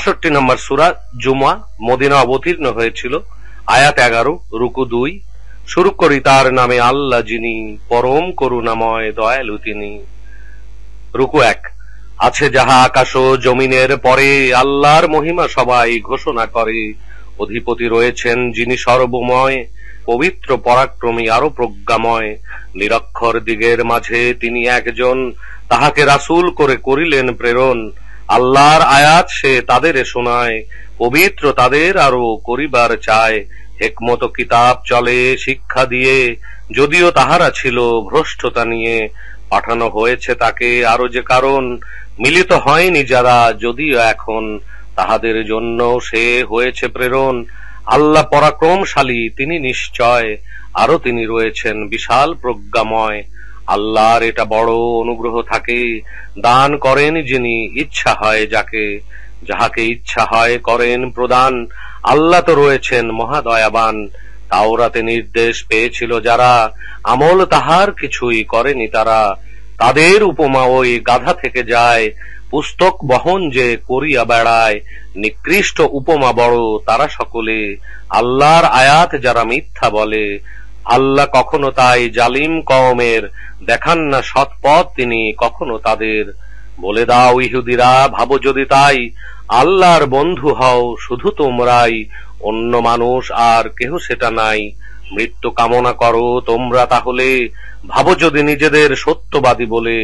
62 নম্বর সূরা জুমা, মদিনা অবতীর্ণ হয়েছিল। আয়াত 11, রুকু 2। শুরু করি তার নামে, আল্লাহ যিনি পরম করুণাময় দয়ালু তিনি। রুকু 1। আছে যাহা আকাশ ও জমিনের পরে, আল্লাহর মহিমা সবাই ঘোষণা করে। অধিপতি রয়েছেন যিনি সর্বময়, পবিত্র পরাক্রমী আরো প্রজ্ঞাময়। নিরক্ষর দিগের মাঝে তিনি একজন, তাহাকে রাসূল করে করিলেন প্রেরণ। আল্লাহর আয়াত সে তাদের শোনায়, পবিত্র তাদের আরো করিবার চায়। হিকমত কিতাব চলে শিক্ষা দিয়ে, যদিও তাহারা ছিল ভ্রষ্টতা নিয়ে। পাঠানো হয়েছে তাকে আরো যে কারণ, মিলিত হয়নি যারা যদিও এখন, তাহাদের জন্য সে হয়েছে প্রেরণ। আল্লাহ পরাক্রমশালী তিনি নিশ্চয়, আরো তিনি রয়েছেন বিশাল প্রজ্ঞাময়। আল্লাহর এটা বড় অনুগ্রহ থাকে, দান করেন যিনি ইচ্ছা হয় যাকে। যাহাকে ইচ্ছা হয় করেন প্রদান, আল্লাহ তো রয়েছেন মহাদয়াবান। তাওরাতে নির্দেশ পেয়েছিল যারা, আমল তাহার কিছুই করেনি তারা। তাদের উপমা ওই গাধা থেকে যায়, পুস্তক বহন যে করিয়া বেড়ায়। নিকৃষ্ট উপমা বড় তারা সকলে, আল্লাহর আয়াত যারা মিথ্যা বলে। আল্লাহ কখনো তাই জালিম কওমের দেখান না সৎপথ তিনি কখনো তাদের। বলে দাও ইহুদিরা ভাবো যদি তাই, আল্লাহর বন্ধু হও শুধু তোমরাই, অন্য মানুষ আর কেহ সেটা নাই। মৃত্যু কামনা করো তোমরা তাহলে, ভাবো যদি নিজেদের সত্যবাদী বলে।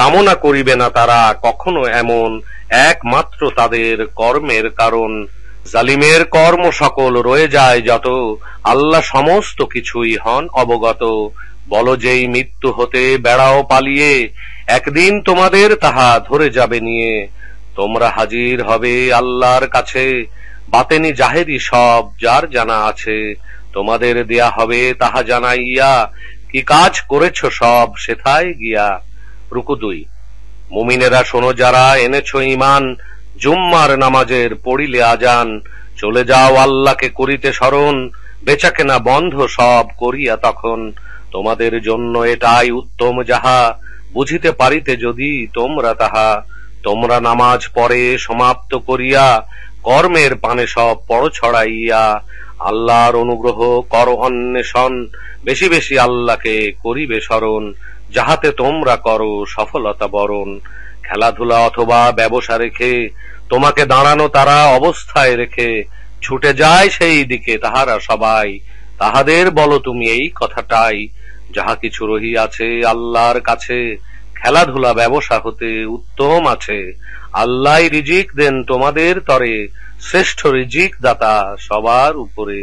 কামনা করিবে না তারা কখনো এমন, একমাত্র তাদের কর্মের কারণ। জালিমের কর্ম সকল রয়ে যায় যত, আল্লাহ সমস্ত কিছুই হন অবগত। বলো যেই মৃত্যু হতে বেড়াও পালিয়ে, একদিন তোমাদের তাহা ধরে যাবে নিয়ে। তোমরা হাজির হবে আল্লাহর কাছে, বাতেনি জাহেরি সব যার জানা আছে। তোমাদের দেয়া হবে তাহা জানাইয়া, কি কাজ করেছ সব সেথায় গিয়া। রুকু 2। মুমিনেরা শোনো যারা এনেছ ঈমান, জুম্মার নামাজের পড়িলে আজান। চলে যাও আল্লাহকে করিতে স্মরণ, বেচাকেনা বন্ধ সব করিয়া তখন। তোমাদের জন্য এটাই উত্তম যাহা, বুঝিতে পারিতে যদি তোমরা তাহা। তোমরা নামাজ পড়ে সমাপ্ত করিয়া, কর্মের পানে সব পড় ছড়াইয়া। আল্লাহর অনুগ্রহ কর অন্বেষণ, বেশি বেশি আল্লাহকে করিবে স্মরণ। যাহাতে তোমরা করো সফলতা বরণ। খেলাধুলা অথবা ব্যবসা রেখে, তোমাকে দাঁড়ানো তারা অবস্থায় রেখে। ছুটে যায় সেই দিকে তাহারা সবাই, তাহাদের বলো তুমি এই কথাটাই। যাহা কিছু রহিয়াছে আল্লাহর কাছে, খেলাধুলা ব্যবসা হতে উত্তম আছে। আল্লাহ রিজিক দেন তোমাদের তরে, শ্রেষ্ঠ রিজিক দাতা সবার উপরে।